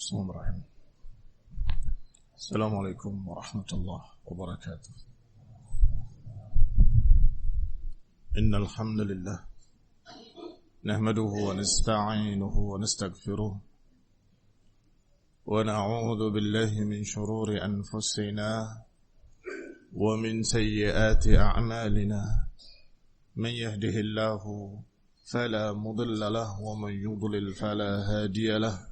Bismillahirrahmanirrahim. Assalamualaikum warahmatullahi wabarakatuh. Innal hamdalillah nahmaduhu wa nasta'inuhu wa nastaghfiruh wa na'udzu billahi min shururi anfusina wa min sayyiati a'malina. Man yahdihillahu fala mudilla lahu wa man yudlil fala hadiya lahu.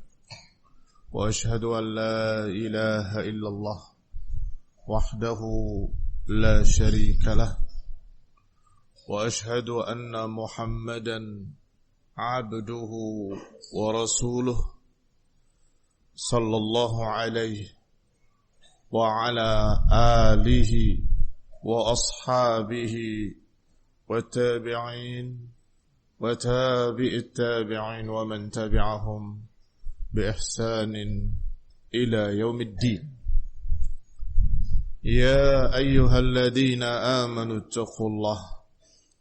وأشهد أن لا إله إلا الله وحده لا شريك له وأشهد أن محمدا عبده ورسوله صلى الله عليه وعلى آله وأصحابه والتابعين وتابع التابعين ومن تبعهم بإحسان إلى يوم الدين. يا أيها الذين آمنوا اتقوا الله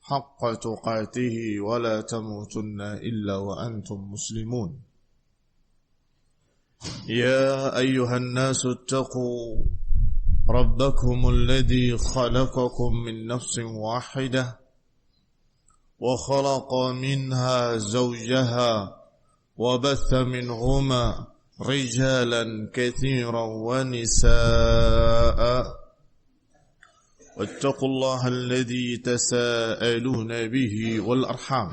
حق تقاته ولا تموتن إلا وأنتم مسلمون. يا أيها الناس اتقوا ربكم الذي خلقكم من نفس واحدة وخلق منها زوجها وبث منهما رجالا كثيرا ونساء واتقوا الله الذي تساءلون به والأرحام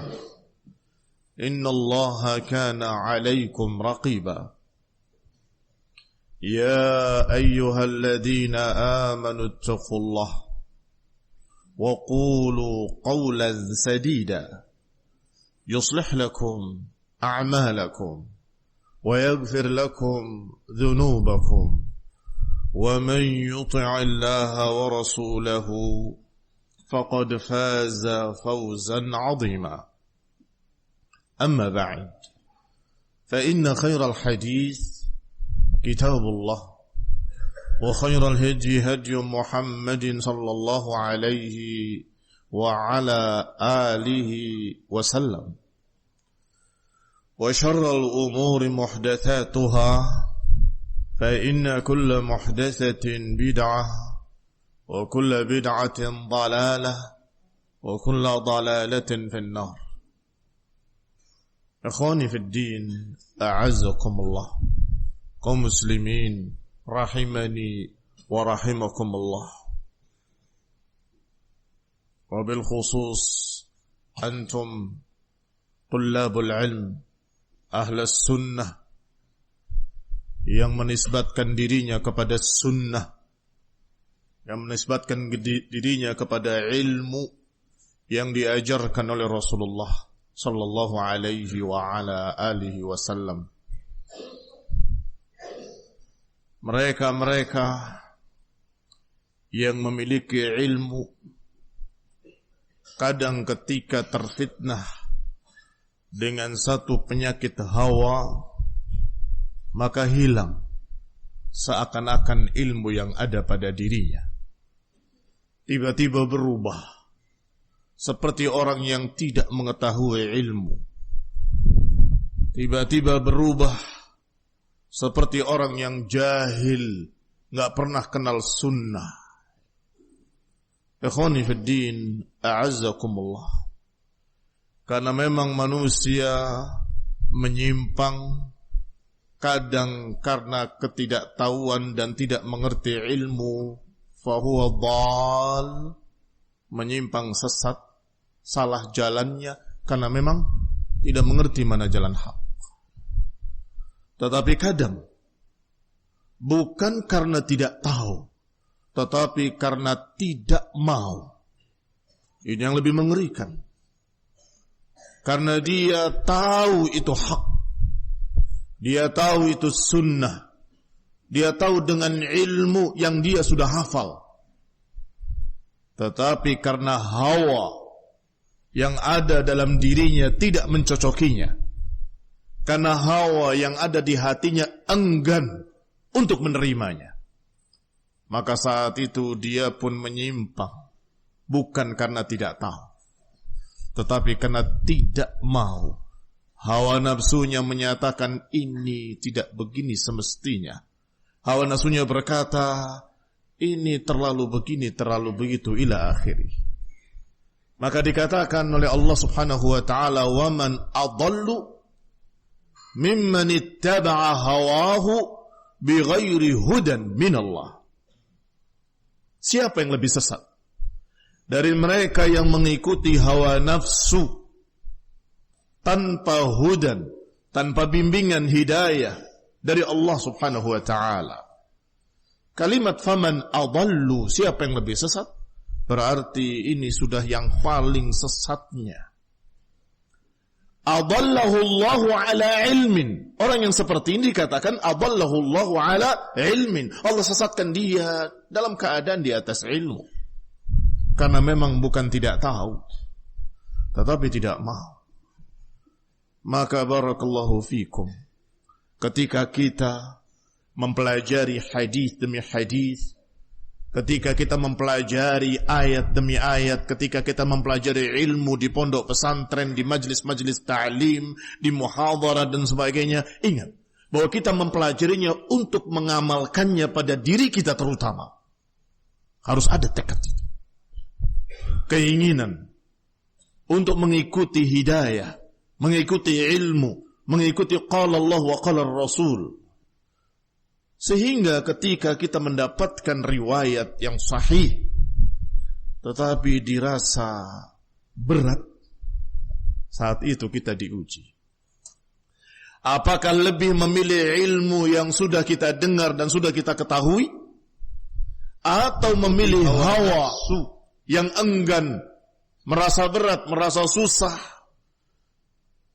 إن الله كان عليكم رقيبا. يا أيها الذين آمنوا اتقوا الله وقولوا قولا سديدا يصلح لكم أعمالكم ويغفر لكم ذنوبكم ومن يطع الله ورسوله فقد فاز فوزا عظيما. أما بعد فإن خير الحديث كتاب الله وخير الهدي هدي محمد صلى الله عليه وعلى آله وسلم وشر الأمور محدثاتها فإن كل محدثة بدعة وكل بدعة ضلالة وكل ضلالة في النار. إخواني في الدين أعزكم الله kaum muslimin rahimani wa rahimakumullah. Wabil khusus antum tullabul ilm ahlus sunnah yang menisbatkan dirinya kepada sunnah, yang menisbatkan dirinya kepada ilmu yang diajarkan oleh Rasulullah sallallahu alaihi wa ala alihi wasallam. Mereka-mereka yang memiliki ilmu kadang ketika terfitnah dengan satu penyakit hawa, maka hilang seakan-akan ilmu yang ada pada dirinya. Tiba-tiba berubah seperti orang yang tidak mengetahui ilmu. Tiba-tiba berubah seperti orang yang jahil, gak pernah kenal sunnah. Ikhwani fid din, a'azzakumullah. Karena memang manusia menyimpang kadang karena ketidaktahuan dan tidak mengerti ilmu, fahuwa dhal, menyimpang sesat, salah jalannya karena memang tidak mengerti mana jalan hak. Tetapi kadang bukan karena tidak tahu, tetapi karena tidak mau. Ini yang lebih mengerikan. Karena dia tahu itu hak, dia tahu itu sunnah, dia tahu dengan ilmu yang dia sudah hafal. Tetapi karena hawa yang ada dalam dirinya tidak mencocokinya, karena hawa yang ada di hatinya enggan untuk menerimanya, maka saat itu dia pun menyimpang. Bukan karena tidak tahu, tetapi karena tidak mau Hawa nafsunya menyatakan ini tidak begini semestinya. Hawa nafsunya berkata, ini terlalu begini, terlalu begitu, ila akhiri. Maka dikatakan oleh Allah subhanahu wa ta'ala, وَمَنْ أَضَلُّ مِمَّنِ اتَّبَعَ هَوَاهُ بِغَيْرِ هُدًى مِنَ اللَّهِ. Siapa yang lebih sesat dari mereka yang mengikuti hawa nafsu tanpa hudan, tanpa bimbingan hidayah dari Allah subhanahu wa ta'ala. Kalimat faman adallu, siapa yang lebih sesat, berarti ini sudah yang paling sesatnya. Adallahu Allahu ala ilmin. Orang yang seperti ini dikatakan adallahu Allahu ala ilmin. Allah sesatkan dia dalam keadaan di atas ilmu. Karena memang bukan tidak tahu, tetapi tidak mau. Maka barakallahu fikum, ketika kita mempelajari hadis demi hadis, ketika kita mempelajari ayat demi ayat, ketika kita mempelajari ilmu di pondok pesantren, di majlis-majlis ta'lim, di muhadharah dan sebagainya, ingat bahwa kita mempelajarinya untuk mengamalkannya pada diri kita terutama. Harus ada tekad itu, keinginan untuk mengikuti hidayah, mengikuti ilmu, mengikuti qala Allah wa qala Rasul. Sehingga ketika kita mendapatkan riwayat yang sahih, tetapi dirasa berat, saat itu kita diuji. Apakah lebih memilih ilmu yang sudah kita dengar dan sudah kita ketahui, atau memilih hawa yang enggan, merasa berat, merasa susah?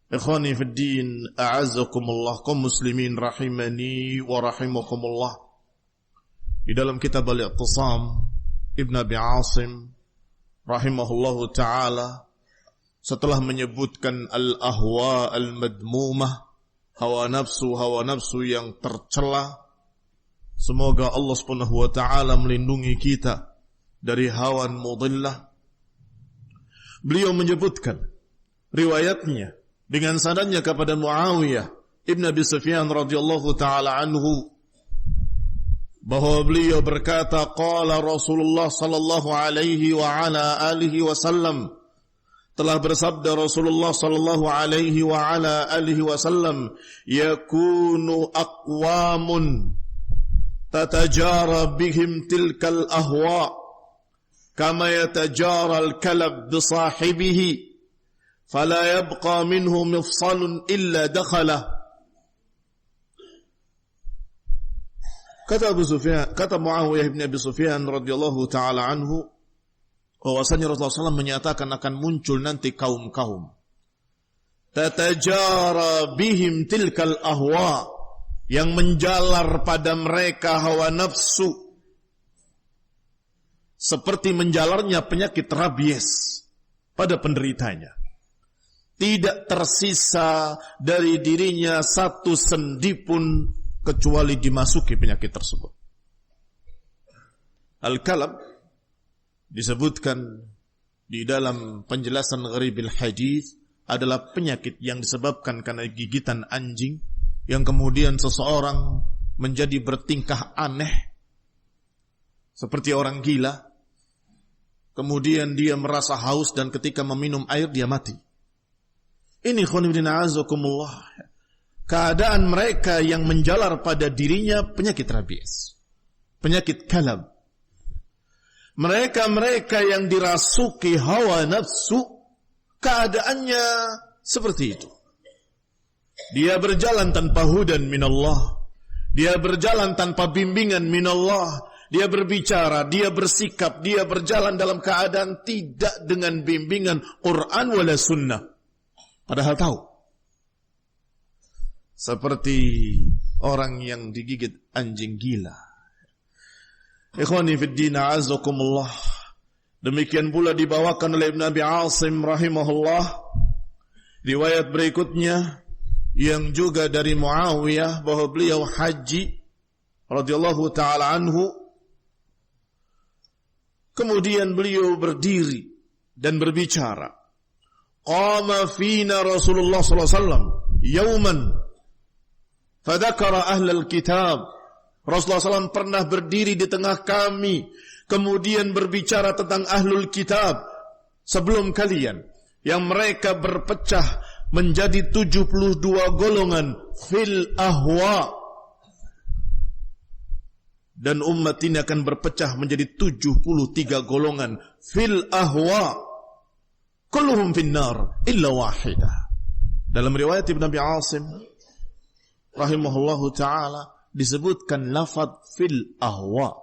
Ikhwani fid din, a'azzakumullah, kaum muslimin rahimani wa rahimakumullah. Di dalam kitab Al-I'tisam, Ibn Abi Asim rahimahullahu ta'ala, setelah menyebutkan al-ahwa al-madmumah, hawa nafsu yang tercela, semoga Allah subhanahu wa ta'ala melindungi kita dari hawa mudillah. Beliau menyebutkan riwayatnya dengan sanadnya kepada Muawiyah Ibn Abi Sufyan radhiyallahu ta'ala anhu, bahwa beliau berkata, qala Rasulullah sallallahu alaihi wa ala alihi wasallam, telah bersabda Rasulullah sallallahu alaihi wa ala alihi wasallam, yakunu aqwamun tatajara bihim tilkal ahwa kama yatajara al-kalab bi sahibihi fala yabqa minhu mifsalun illa dakhalah. Kata Abu Sufyan, kata Muawiyah bin Abi Sufyan radhiyallahu taala anhu, bahwasanya Rasulullah SAW menyatakan akan muncul nanti kaum-kaum tatajara bihim tilkal ahwa, yang menjalar pada mereka hawa nafsu seperti menjalarnya penyakit rabies pada penderitanya. Tidak tersisa dari dirinya satu sendi pun kecuali dimasuki penyakit tersebut. Al-kalab disebutkan di dalam penjelasan gharibil hadis adalah penyakit yang disebabkan karena gigitan anjing, yang kemudian seseorang menjadi bertingkah aneh seperti orang gila. Kemudian dia merasa haus dan ketika meminum air dia mati. Ini khonibdina azakumullah, keadaan mereka yang menjalar pada dirinya penyakit rabies, penyakit kalab. Mereka-mereka yang dirasuki hawa nafsu, keadaannya seperti itu. Dia berjalan tanpa hudan minallah, dia berjalan tanpa bimbingan minallah, dia berbicara, dia bersikap, dia berjalan dalam keadaan tidak dengan bimbingan Quran wala sunnah. Padahal tahu. Seperti orang yang digigit anjing gila. Ikhwani fid din, a'azzakumullah. Demikian pula dibawakan oleh Ibn Abi Asim rahimahullah riwayat berikutnya yang juga dari Muawiyah, bahwa beliau haji radhiyallahu taala anhu. Kemudian beliau berdiri dan berbicara. qama fina Rasulullah sallallahu alaihi wasallam yauman fadzakara ahlal kitab. Rasulullah SAW pernah berdiri di tengah kami, kemudian berbicara tentang ahlul kitab sebelum kalian, yang mereka berpecah menjadi 72 golongan fil ahwa. Dan umat ini akan berpecah menjadi 73 golongan fil ahwa. Kulluhum finnar illa wahidah. Dalam riwayat Ibn Abi Asim rahimahullahu ta'ala disebutkan lafaz fil ahwa.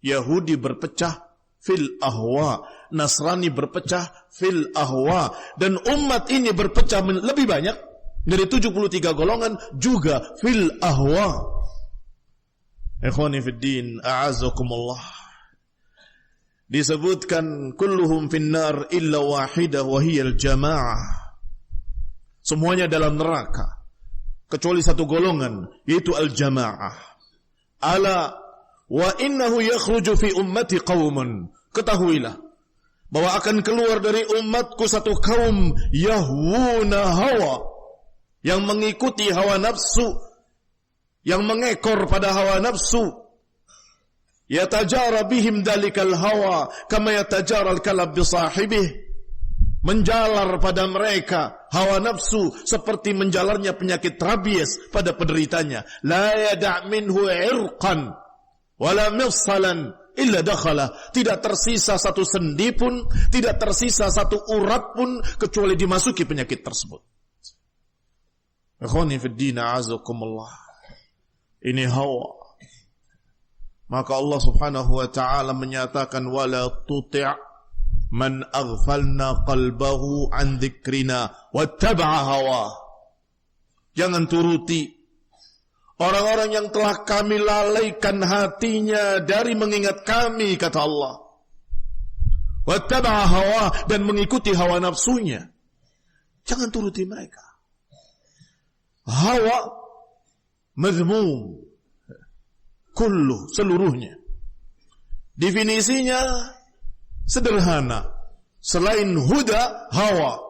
Yahudi berpecah fil ahwa, Nasrani berpecah fil ahwa, dan umat ini berpecah lebih banyak dari 73 golongan juga fil ahwa. Ikhwani fid din, a'azakumullah. Disebutkan kulluhum finnar illa wahidah wa hiya al-jamaah. Semuanya dalam neraka kecuali satu golongan, yaitu al-jamaah. Ala wa innahu yakhruju fi ummati qaumun. Ketahuilah bahwa akan keluar dari umatku satu kaum yahwuna hawa, yang mengikuti hawa nafsu, yang mengekor pada hawa nafsu. Yatajara bihim dalikal hawa kama yatajara al-kalab bi sahibih. Menjalar pada mereka hawa nafsu seperti menjalarnya penyakit rabies pada penderitanya. La yada' minhu irqan wala mifsalan illa dakhala. Tidak tersisa satu sendi pun, tidak tersisa satu urat pun kecuali dimasuki penyakit tersebut. Ikhwani fid din, a'azakumullah. Ini hawa. Maka Allah Subhanahu wa ta'ala menyatakan wala tuti' man aghfalna qalbahu an dzikrina wattaba'a hawa. Jangan turuti orang-orang yang telah kami lalaikan hatinya dari mengingat kami, kata Allah. Wattaba'a hawa, dan mengikuti hawa nafsunya. Jangan turuti mereka. Hawa mazmum, kullu, seluruhnya. Definisinya sederhana. Selain huda, hawa.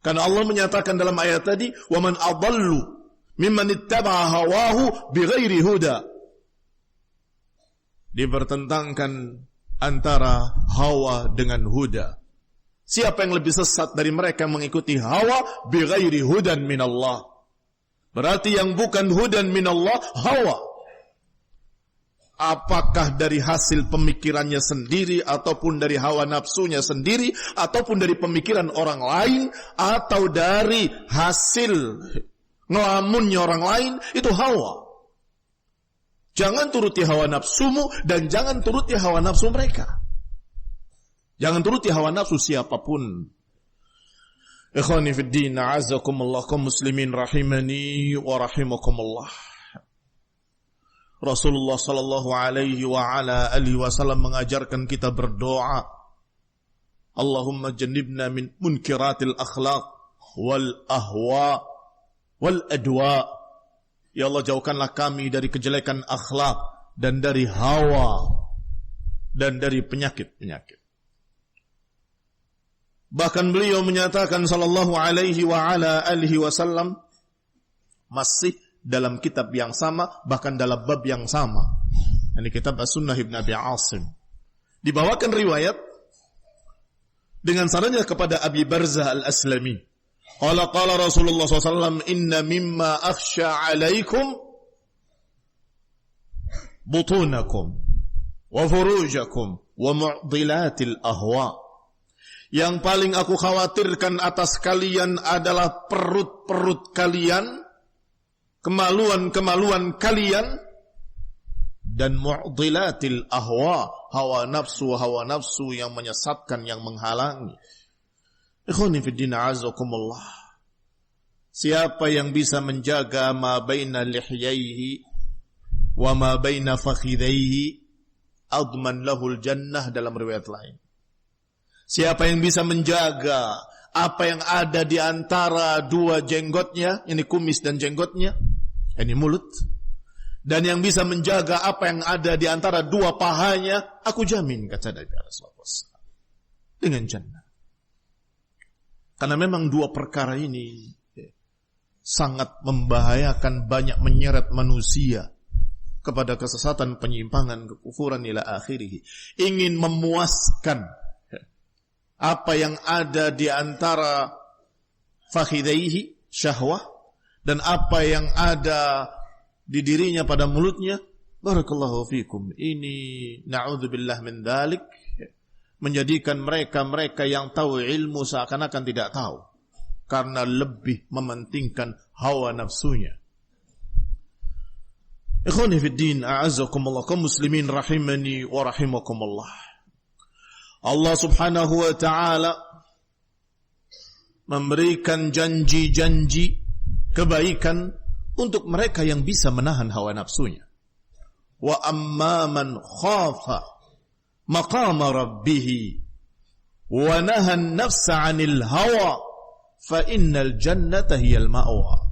Karena Allah menyatakan dalam ayat tadi, وَمَنْ أَضَلُّ مِمَّنِ اتَّبَعَ هَوَاهُ بِغَيْرِ هُدَى. Dipertentangkan antara hawa dengan huda. Siapa yang lebih sesat dari mereka mengikuti hawa bighairi hudan minallah. Berarti yang bukan hudan minallah, hawa. Apakah dari hasil pemikirannya sendiri, ataupun dari hawa nafsunya sendiri, ataupun dari pemikiran orang lain, atau dari hasil ngelamunnya orang lain, itu hawa. Jangan turuti hawa nafsumu, dan jangan turuti hawa nafsu mereka. Jangan turuti hawa nafsu siapapun. Ikhwani fid din, a'azakumullah, kaum muslimin rahimani wa rahimakumullah. Rasulullah sallallahu alaihi wa ala alihi wasallam mengajarkan kita berdoa. Allahumma jannibna min munkiratil akhlaq wal ahwa wal adwa. Ya Allah, jauhkanlah kami dari kejelekan akhlak dan dari hawa dan dari penyakit-penyakit. Bahkan beliau menyatakan sallallahu alaihi wa ala alihi wasallam masih dalam kitab yang sama, bahkan dalam bab yang sama. Ini kitab As-Sunnah Ibn Abi Asim. Dibawakan riwayat dengan sanadnya kepada Abi Barzah Al-Aslami. Qala Rasulullah SAW, inna mimma akhsha alaikum butunakum wa furujakum wa mu'dilatil ahwa. Yang paling aku khawatirkan atas kalian adalah perut-perut kalian, kemaluan-kemaluan kalian, dan mu'dilatil ahwa, hawa nafsu yang menyesatkan, yang menghalangi. Ikhwani fid din, a'azakumullah. Siapa yang bisa menjaga ma baina lihyaihi wa ma baina fakhidaihi, adman lahul jannah, dalam riwayat lain. Siapa yang bisa menjaga apa yang ada di antara dua jenggotnya, ini kumis dan jenggotnya, ini mulut, dan yang bisa menjaga apa yang ada di antara dua pahanya, aku jamin, kata Nabi Rasulullah, dengan jannah. Karena memang dua perkara ini sangat membahayakan, banyak menyeret manusia kepada kesesatan, penyimpangan, kekufuran ila akhirih. Ingin memuaskan apa yang ada di antara fakhidaihi, syahwah, dan apa yang ada di dirinya pada mulutnya. Barakallahu fikum. Ini na'udzubillah min dzalik, menjadikan mereka yang tahu ilmu seakan-akan tidak tahu, karena lebih mementingkan hawa nafsunya. Ikhwani fid din, a'azzakumullah, kaum muslimin rahimani wa rahimakumullah. Allah Subhanahu wa ta'ala memberikan janji-janji kebaikan untuk mereka yang bisa menahan hawa nafsunya. Wa amma man khafa maqama rabbih wa nahan nafsa 'anil hawa fa innal jannata hiyal ma'wa.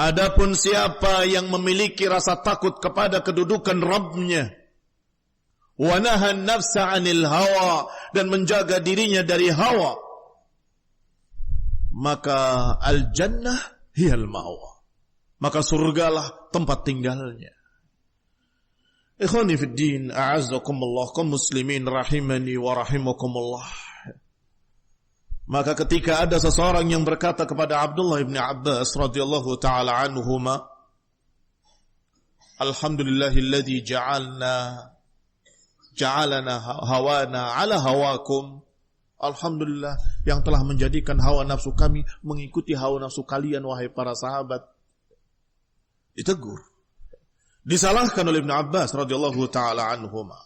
Adapun siapa yang memiliki rasa takut kepada kedudukan Rabbnya, wa nahan nafsa 'anil hawa, dan menjaga dirinya dari hawa, maka al jannah hiyal ma'wa, maka surgalah tempat tinggalnya. Ikhwani fid din, a'azzakumullah, kaum muslimin rahimani wa rahimakumullah. Maka ketika ada seseorang yang berkata kepada Abdullah bin Abbas radhiyallahu taala anhuma, alhamdulillahilladzi ja'alana hawana ala hawakum. Alhamdulillah yang telah menjadikan hawa nafsu kami mengikuti hawa nafsu kalian, wahai para sahabat. Ditegur, disalahkan oleh Ibn Abbas radhiyallahu taala anhuma.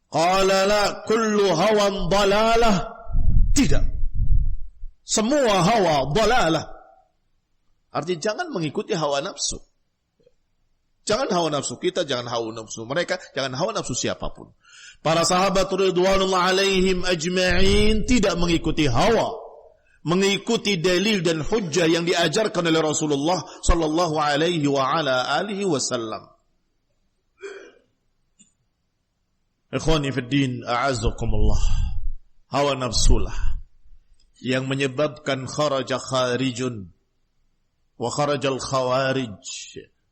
Qala la kullu hawan dalalah. Tidak, semua hawa dalalah. Artinya jangan mengikuti hawa nafsu. Jangan hawa nafsu kita, jangan hawa nafsu mereka, jangan hawa nafsu siapapun. Para sahabat ridwanullah alaihim ajma'in tidak mengikuti hawa, mengikuti dalil dan hujjah yang diajarkan oleh Rasulullah sallallahu alaihi wa ala alihi wasallam. Ikhwani fid din, a'azzakumullah. Hawa nafsulah yang menyebabkan kharaja kharijun wa kharajal khawarij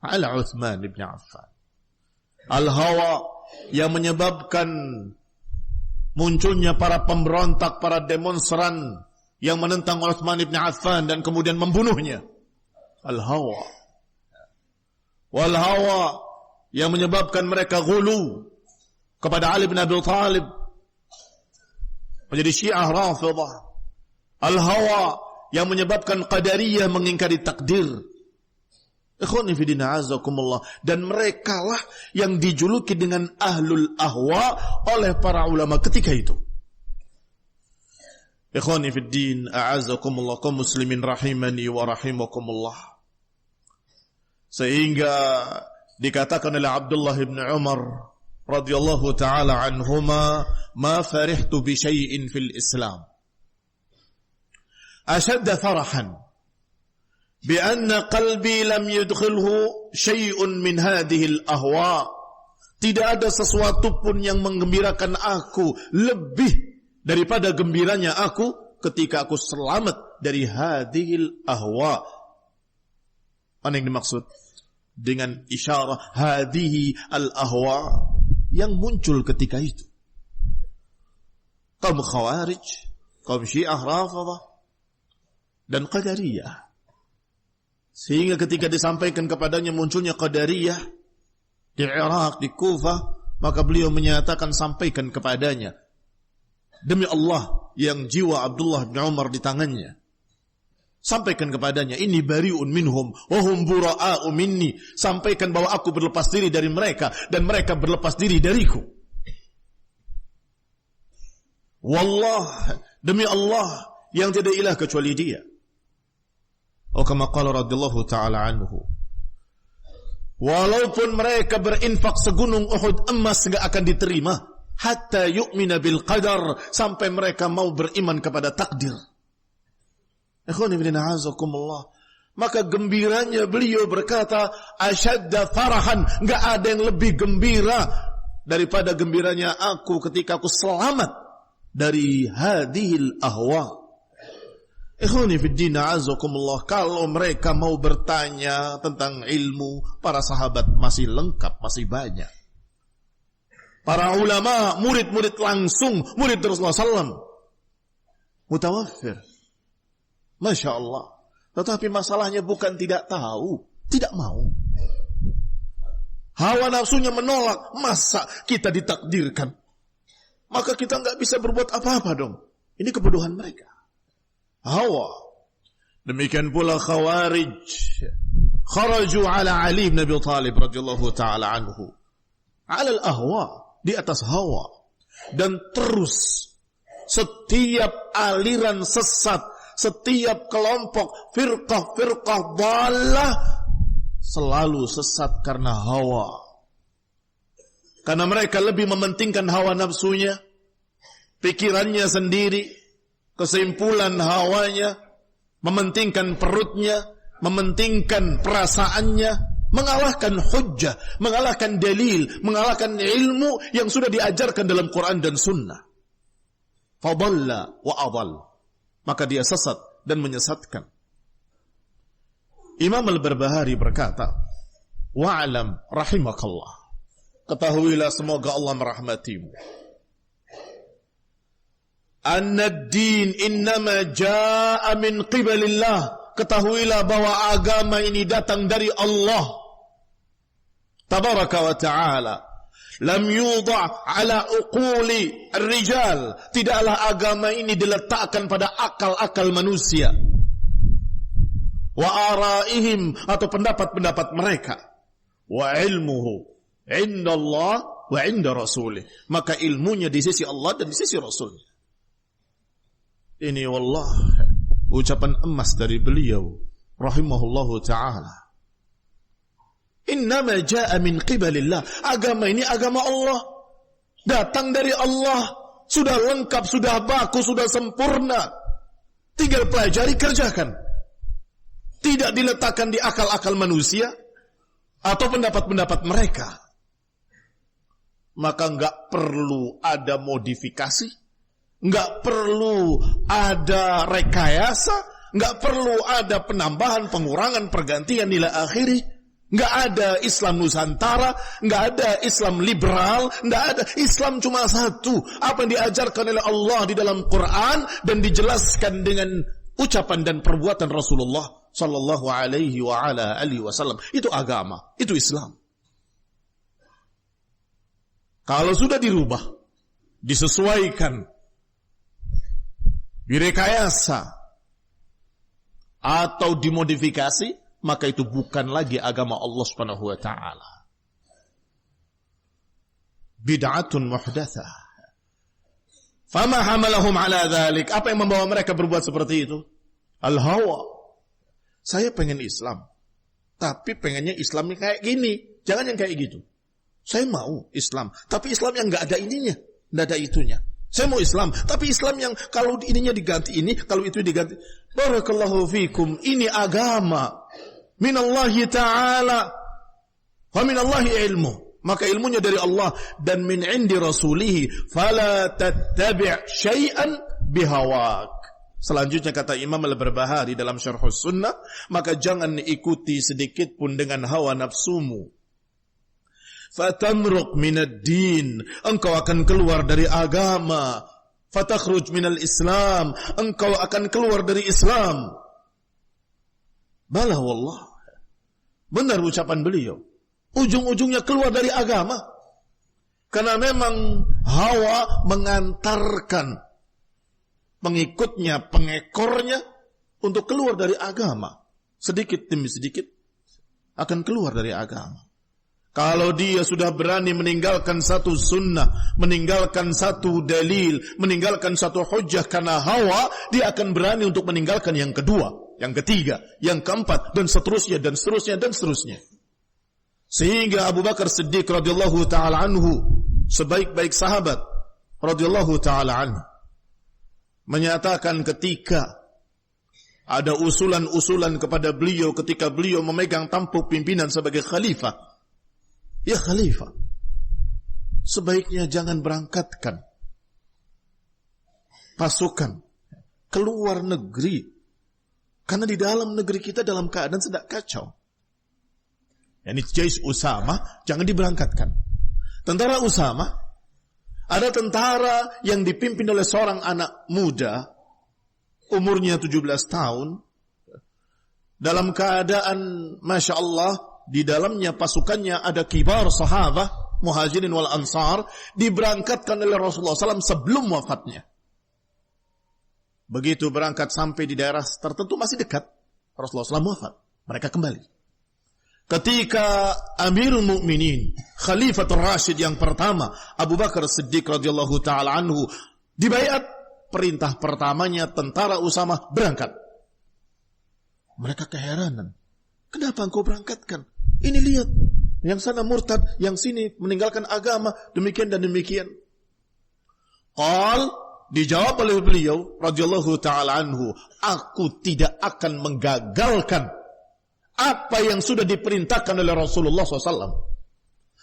ala Uthman ibn Affan. Al-hawa yang menyebabkan munculnya para pemberontak, para demonstran yang menentang Uthman ibn Affan dan kemudian membunuhnya. Al-hawa. Wal-hawa yang menyebabkan mereka ghulu kepada Ali bin Abi Thalib, menjadi Syiah Rafidah. Al-hawa yang menyebabkan Qadariyah mengingkari takdir. Ikhwani fi din, a'azzakumullah. Dan merekalah yang dijuluki dengan ahlul ahwa oleh para ulama ketika itu. Ikhwani fi din, a'azzakumullah, kaum muslimin rahimani wa rahimakumullah. Sehingga dikatakan oleh Abdullah bin Umar radhiyallahu ta'ala anhuma, ma farihtu bi syai'in fil Islam ashadda farahan bi anna qalbi lam yudkhilhu syai'un min hadhihi al-ahwa. Tidak ada sesuatu pun yang menggembirakan aku lebih daripada gembiranya aku ketika aku selamat dari hadhil ahwa. Apa yang dimaksud dengan isyarah hadhihi al-ahwa yang muncul ketika itu? Kaum Khawarij, kaum Syiah Rafidah, dan Qadariyah. Sehingga ketika disampaikan kepadanya munculnya Qadariyah di Irak, di Kufah, maka beliau menyatakan, sampaikan kepadanya, demi Allah yang jiwa Abdullah bin Umar di tangannya, sampaikan kepadanya, ini bari'un minhum wa hum bura'a'u minni. Sampaikan bahwa aku berlepas diri dari mereka dan mereka berlepas diri dariku. Wallah, demi Allah yang tidak ilah kecuali Dia. Oh, kama qala radhiyallahu ta'ala anhu, walaupun mereka berinfak segunung Uhud emas enggak akan diterima, hatta yu'mina bil qadar, sampai mereka mau beriman kepada takdir. Ikhwani fillah, a'azakumullah. Maka gembiranya beliau berkata, asyadda farahan, enggak ada yang lebih gembira daripada gembiranya aku ketika aku selamat dari hadhil ahwa. Ikhwani fid din, a'azzakumullah, kalau mereka mau bertanya tentang ilmu, para sahabat masih lengkap, masih banyak. Para ulama, murid-murid langsung, murid Rasulullah SAW, mutawaffir. Masya Allah. Tetapi masalahnya bukan tidak tahu, tidak mau. Hawa nafsunya menolak. Masa kita ditakdirkan? Maka kita nggak bisa berbuat apa-apa dong. Ini kebodohan mereka. Hawa. Demikian pula Khawarij. Kharaju ala Ali bin Abi Thalib radhiyallahu ta'ala anhu. Ala al-ahwa. Di atas hawa. Dan terus setiap aliran sesat, setiap kelompok firqah dhalah selalu sesat karena hawa. Karena mereka lebih mementingkan hawa nafsunya, pikirannya sendiri, kesimpulan hawanya, mementingkan perutnya, mementingkan perasaannya, mengalahkan hujjah, mengalahkan dalil, mengalahkan ilmu yang sudah diajarkan dalam Quran dan Sunnah. Fadalla wa adall. Maka dia sesat dan menyesatkan. Imam Al-Barbahari berkata, wa'alam rahimakallah. Ketahuilah semoga Allah merahmatimu. Anna ad-din innama jaa'a min qibalillah. Ketahuilah bahwa agama ini datang dari Allah Tabaraka wa ta'ala. Lam yudha' ala uquli ar-rijal. Tidaklah agama ini diletakkan pada akal-akal manusia. Wa araihim, atau pendapat-pendapat mereka. Wa ilmuhu inda Allah wa inda rasulih. Maka ilmunya di sisi Allah dan di sisi Rasulnya. Ini wallah ucapan emas dari beliau rahimahullahu ta'ala. Innama jaa min qibalillah. Agama ini agama Allah. Datang dari Allah. Sudah lengkap, sudah bagus, sudah sempurna. Tinggal pelajari, kerjakan. Tidak diletakkan di akal-akal manusia atau pendapat-pendapat mereka. Maka enggak perlu ada modifikasi, enggak perlu ada rekayasa, enggak perlu ada penambahan, pengurangan, pergantian nilai akhiri. Enggak ada Islam Nusantara, enggak ada Islam liberal, enggak ada. Islam cuma satu, apa yang diajarkan oleh Allah di dalam Quran dan dijelaskan dengan ucapan dan perbuatan Rasulullah sallallahu alaihi wa ala alihi wasallam. Itu agama, itu Islam. Kalau sudah dirubah, disesuaikan, direkayasa atau dimodifikasi, maka itu bukan lagi agama Allah Subhanahu wa taala. Bid'atun muhdatsah. Fama hamalahum ala dzalik? Apa yang membawa mereka berbuat seperti itu? Al-hawa. Saya pengen Islam, tapi pengennya Islamnya kayak gini, jangan yang kayak gitu. Saya mau Islam, tapi Islam yang enggak ada ininya, enggak ada itunya. Saya mau Islam, tapi Islam yang kalau ininya diganti ini, kalau itu diganti. Barakallahu fikum, ini agama minallahi ta'ala wa minallahi ilmu. Maka ilmunya dari Allah dan min indi rasulihi, fala tattabi' syai'an bihawak. Selanjutnya kata Imam Al-Barbahari dalam Syarhus Sunnah, maka jangan ikuti sedikit pun dengan hawa nafsumu. Fatamruq minad din, engkau akan keluar dari agama. Fatakhruj minal Islam, engkau akan keluar dari Islam. Bala wallah. Benar ucapan beliau. Ujung-ujungnya keluar dari agama. Karena memang hawa mengantarkan pengikutnya, pengekornya untuk keluar dari agama. Sedikit demi sedikit akan keluar dari agama. Kalau dia sudah berani meninggalkan satu sunnah, meninggalkan satu dalil, meninggalkan satu hujjah karena hawa, dia akan berani untuk meninggalkan yang kedua, yang ketiga, yang keempat, dan seterusnya, dan seterusnya, dan seterusnya. Sehingga Abu Bakar Siddiq radhiyallahu ta'ala anhu, sebaik-baik sahabat radhiyallahu ta'ala anhu, menyatakan ketika ada usulan-usulan kepada beliau ketika beliau memegang tampuk pimpinan sebagai khalifah, ya khalifah, sebaiknya jangan berangkatkan pasukan keluar negeri karena di dalam negeri kita dalam keadaan sedang kacau. Yani Jais Usama jangan diberangkatkan. Tentara Usama, ada tentara yang dipimpin oleh seorang anak muda, umurnya 17 tahun, dalam keadaan Masya Allah, di dalamnya pasukannya ada kibar sahabat, muhajirin wal ansar, diberangkatkan oleh Rasulullah SAW sebelum wafatnya. Begitu berangkat sampai di daerah tertentu masih dekat, Rasulullah SAW wafat. Mereka kembali. Ketika Amirul Mukminin, Khalifatul Rashid yang pertama, Abu Bakar Siddiq radhiyallahu taala anhu, dibaiat, perintah pertamanya tentara Usama berangkat. Mereka keheranan. Kenapa engkau berangkatkan? Ini lihat, yang sana murtad, yang sini meninggalkan agama, demikian dan demikian. Dijawab oleh beliau radhiyallahu taala anhu, aku tidak akan menggagalkan apa yang sudah diperintahkan oleh Rasulullah SAW.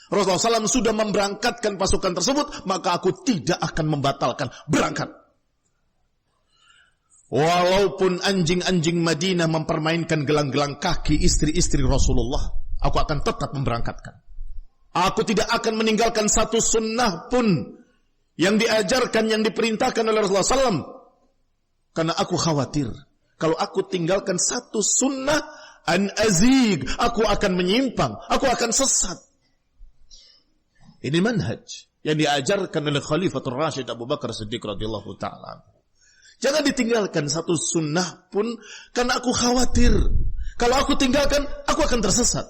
Rasulullah SAW sudah memberangkatkan pasukan tersebut, maka aku tidak akan membatalkan berangkat. Walaupun anjing-anjing Madinah mempermainkan gelang-gelang kaki istri-istri Rasulullah, aku akan tetap memberangkatkan. Aku tidak akan meninggalkan satu sunnah pun yang diajarkan, yang diperintahkan oleh Rasulullah SAW. Karena aku khawatir, kalau aku tinggalkan satu sunnah, aku akan menyimpang, aku akan sesat. Ini manhaj yang diajarkan oleh Khalifatul Rashid Abu Bakar Siddiq radhiyallahu ta'ala. Jangan ditinggalkan satu sunnah pun, karena aku khawatir, kalau aku tinggalkan, aku akan tersesat.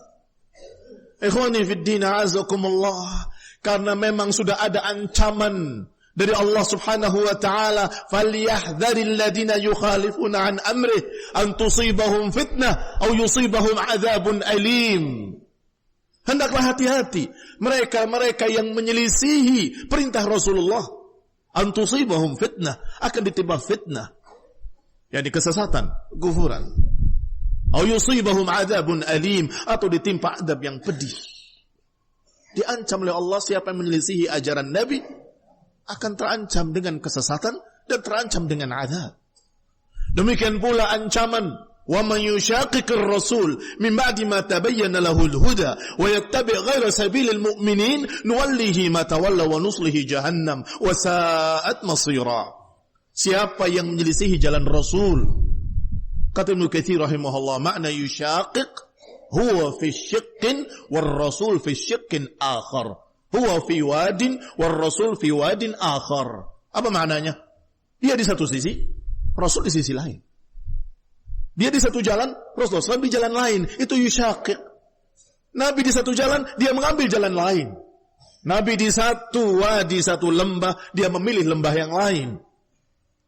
Ikhwani fid din, a'azakumullah. Karena memang sudah ada ancaman dari Allah Subhanahu wa taala, falyahdharil ladina yukhalifuna an amrih an tusibahum fitnah aw yusibahum adzabun alim. Hendaklah hati-hati mereka yang menyelisihi perintah Rasulullah, an tusibahum fitnah, akan ditimpa fitnah, yakni kesesatan, kufuran, aw yusibahum adzabun alim, atau ditimpa adab yang pedih. Diancam oleh Allah, siapa yang menyelisihi ajaran Nabi akan terancam dengan kesesatan dan terancam dengan azab. Demikian pula ancaman, wa man yushaqiqir rasul min ba'di ma tabayyana lahul huda wa yattabi' ghayra sabilil mu'minin nuwallihi ma tawalla wa nuslihi jahannam wa sa'at masira. Siapa yang menyelisihi jalan Rasul, kata Ibnu Katsir rahimahullah, makna yushaqiq huwa fi syiqqin war rasul fi syiqqin akhar. Huwa fi wadin war rasul fi wadin akhar. Apa maknanya? Dia di satu sisi, Rasul di sisi lain. Dia di satu jalan, Rasulullah SAW di jalan lain. Itu yushaqiq. Nabi di satu jalan, dia mengambil jalan lain. Nabi di satu wadi, satu lembah, dia memilih lembah yang lain.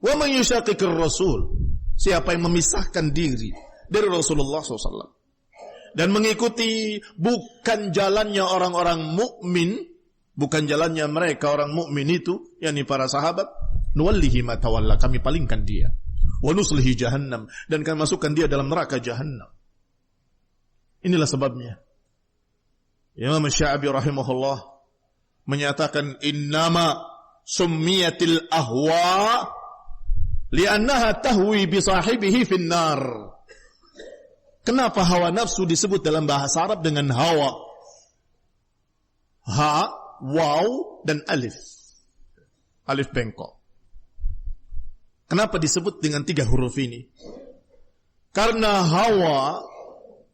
Wa man yushaqiqir rasul, siapa yang memisahkan diri dari Rasulullah SAW dan mengikuti bukan jalannya orang-orang mukmin, bukan jalannya mereka orang mukmin itu, yakni para sahabat, nuwallihi ma tawalla, kami palingkan dia, wa nuslihi jahannam, dan kami masukkan dia dalam neraka jahannam. Inilah sebabnya Imam Sya'bi rahimahullah menyatakan, innama summiyatil ahwa li'annaha tahwi bi sahibihi finnar. Kenapa hawa nafsu disebut dalam bahasa Arab dengan hawa? Ha, waw, dan alif. Alif bengkok. Kenapa disebut dengan 3 huruf ini? Karena hawa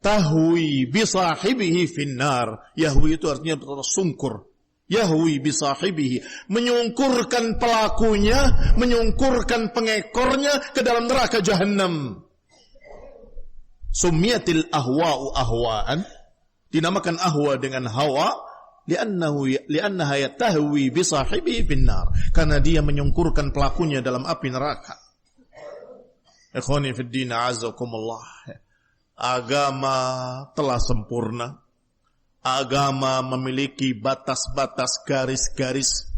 tahwi bisahibihi finnar. Yahwi itu artinya tersungkur. Yahwi bisahibihi, menyungkurkan pelakunya, menyungkurkan pengekornya ke dalam neraka jahannam. Summiyatil ahwa'u ahwa'an, dinamakan ahwa dengan hawa, li'annaha yatahwi bisahibihi finnar, karena dia menyungkurkan pelakunya dalam api neraka. Ikhwani fid din, a'azakumullah. Agama telah sempurna. Agama memiliki batas-batas, garis-garis,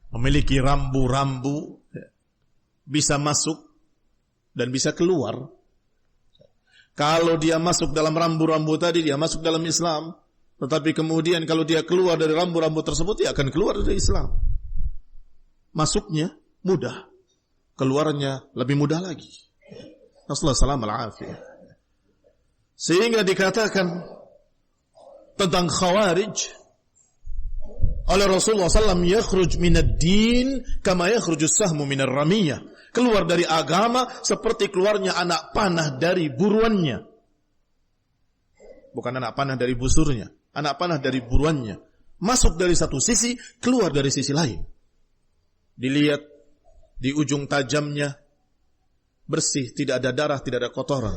memiliki rambu-rambu, bisa masuk dan bisa keluar. Kalau dia masuk dalam rambu-rambu tadi, dia masuk dalam Islam. Tetapi kemudian kalau dia keluar dari rambu-rambu tersebut, dia akan keluar dari Islam. Masuknya mudah, keluarnya lebih mudah lagi. Nasallahu salam al-afiyah. Sehingga dikatakan tentang Khawarij oleh Rasulullah SAW, yakhruj minad din kama yakhruju sahmu minar ramiyah. Keluar dari agama seperti keluarnya anak panah dari buruannya. Bukan anak panah dari busurnya, anak panah dari buruannya. Masuk dari satu sisi, keluar dari sisi lain. Dilihat di ujung tajamnya bersih, tidak ada darah, tidak ada kotoran.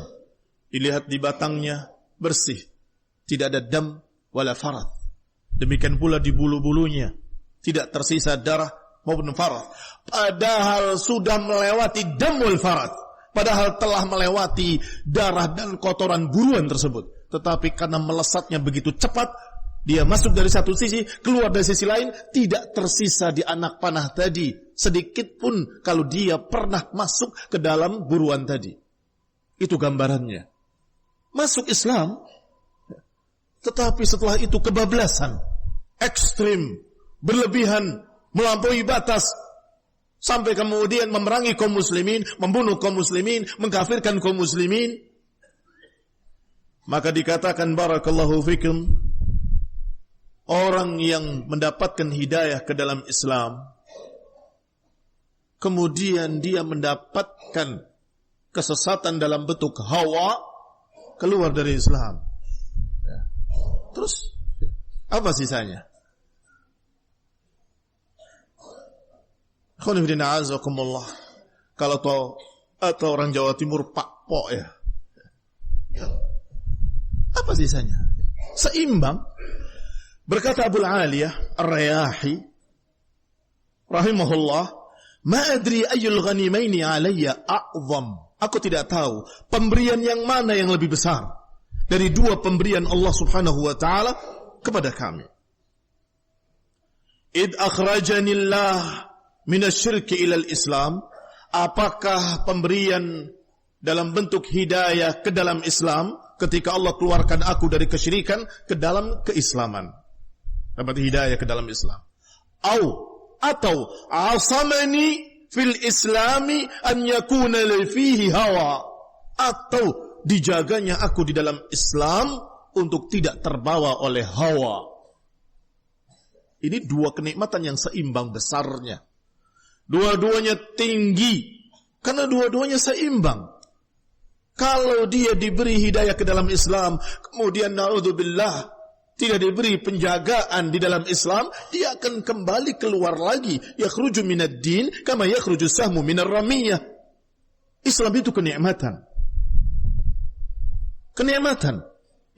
Dilihat di batangnya bersih, tidak ada dam wala farad. Demikian pula di bulu-bulunya, tidak tersisa darah maupun farad. Padahal sudah melewati dam wal farad. Padahal telah melewati darah dan kotoran buruan tersebut. Tetapi karena melesatnya begitu cepat, dia masuk dari satu sisi, keluar dari sisi lain, tidak tersisa di anak panah tadi sedikit pun kalau dia pernah masuk ke dalam buruan tadi. Itu gambarannya. Masuk Islam, tetapi setelah itu kebablasan, ekstrim, berlebihan, melampaui batas, sampai kemudian memerangi kaum muslimin, membunuh kaum muslimin, mengkafirkan kaum muslimin. Maka dikatakan barakallahu fikum, orang yang mendapatkan hidayah ke dalam Islam, kemudian dia mendapatkan kesesatan dalam bentuk hawa, keluar dari Islam. Terus apa sisanya? Khonifidina azakumullah. Kalau atau orang Jawa Timur Pak Pok ya. Apa sisanya? Seimbang. Berkata Abu Aliyah Ar-Rayahi rahimahullah, "Ma adri ayyul ghanimaini alayya a'zam." Aku tidak tahu pemberian yang mana yang lebih besar dari dua pemberian Allah Subhanahu wa taala kepada kami. Id akhrajanillah minasyirki ilal Islam. Apakah pemberian dalam bentuk hidayah ke dalam Islam ketika Allah keluarkan aku dari kesyirikan ke dalam keislaman. Dapat hidayah ke dalam Islam. Atau asamani fil islami an yakuna li fihi hawa. Atau dijaganya aku di dalam Islam untuk tidak terbawa oleh hawa. Ini dua kenikmatan yang seimbang besarnya. Dua-duanya tinggi karena dua-duanya seimbang. Kalau dia diberi hidayah ke dalam Islam, kemudian naudzubillah tidak diberi penjagaan di dalam Islam, dia akan kembali keluar lagi. Yakhruju minad din kama yakhruju sahmu minar ramiyah. Islam itu kenikmatan. Kenikmatan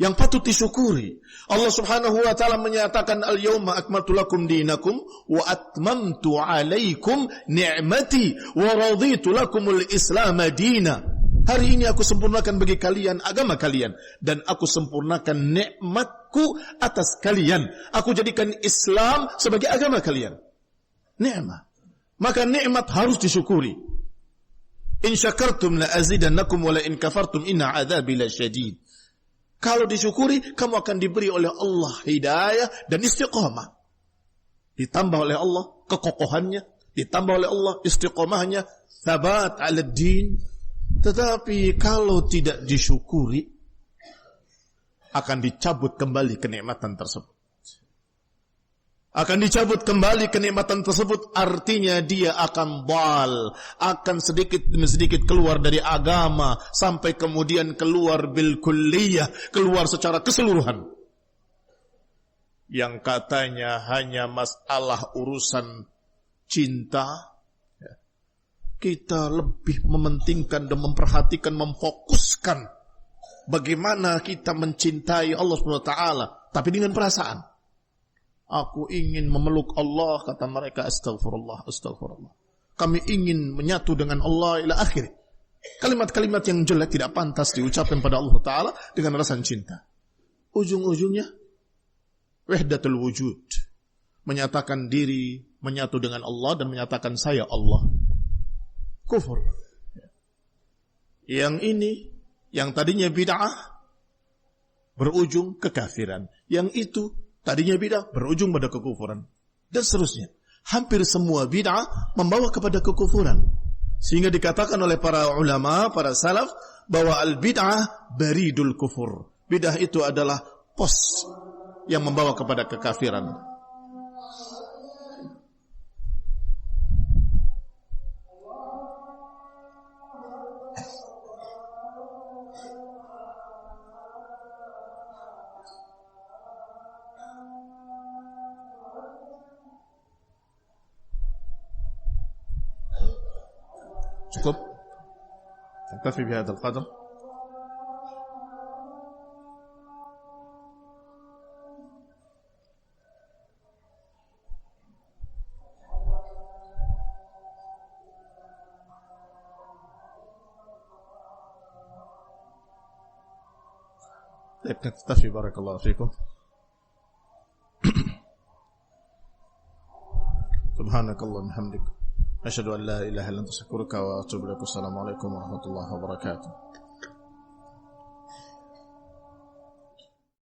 yang patut disyukuri. Allah Subhanahu wa taala menyatakan, "Al-yauma akmaltu lakum dinakum wa atmamtu 'alaikum ni'mati wa raditu lakumul Islam dina." Hari ini aku sempurnakan bagi kalian agama kalian dan aku sempurnakan nikmatku atas kalian. Aku jadikan Islam sebagai agama kalian. Nikmat. Maka nikmat harus disyukuri. In syakartum la azidannakum wa la in kafartum inna adzabi lasyadid. Kalau disyukuri, kamu akan diberi oleh Allah hidayah dan istiqamah. Ditambah oleh Allah kekokohannya, ditambah oleh Allah istiqamahnya, thabat 'ala din. Tetapi kalau tidak disyukuri, akan dicabut kembali kenikmatan tersebut. Akan dicabut kembali kenikmatan tersebut, artinya dia akan akan sedikit demi sedikit keluar dari agama, sampai kemudian keluar bil kulliyah, keluar secara keseluruhan. Yang katanya hanya masalah urusan cinta, kita lebih mementingkan dan memperhatikan, memfokuskan bagaimana kita mencintai Allah SWT, tapi dengan perasaan. Aku ingin memeluk Allah, kata mereka, astagfirullah, astagfirullah. Kami ingin menyatu dengan Allah ila akhir. Kalimat-kalimat yang jelek tidak pantas diucapkan pada Allah Ta'ala dengan rasa cinta. Ujung-ujungnya wahdatul wujud, menyatakan diri menyatu dengan Allah dan menyatakan saya Allah. Kufur. Yang ini, yang tadinya bid'ah, berujung kekafiran. Yang itu, tadinya bid'ah, berujung pada kekufuran. Dan seterusnya. Hampir semua bid'ah membawa kepada kekufuran. Sehingga dikatakan oleh para ulama, para salaf, bahwa al-bid'ah baridul kufur. Bid'ah itu adalah pos yang membawa kepada kekafiran. Cukup? Naktafi bihadzal qadr. نكتفي بارك الله فيكم. سبحانك اللهم وبحمدك أشهد أن لا إله إلا أنت أستغفرك وأتوب إليك. السلام عليكم ورحمة الله وبركاته.